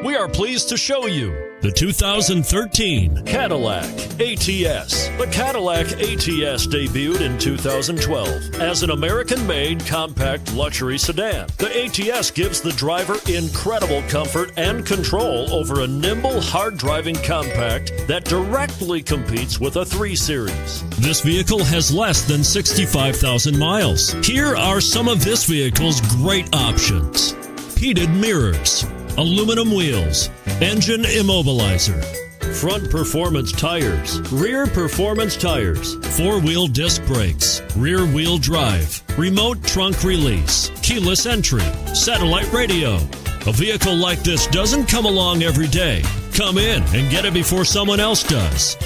We are pleased to show you the 2013 Cadillac ATS. The Cadillac ATS debuted in 2012 as an American-made compact luxury sedan. The ATS gives the driver incredible comfort and control over a nimble, hard-driving compact that directly competes with a 3 Series. This vehicle has less than 65,000 miles. Here are some of this vehicle's great options: heated mirrors, aluminum wheels, engine immobilizer, front performance tires, rear performance tires, 4-wheel disc brakes, rear wheel drive, remote trunk release, keyless entry, satellite radio. A vehicle like this doesn't come along every day. Come in and get it before someone else does.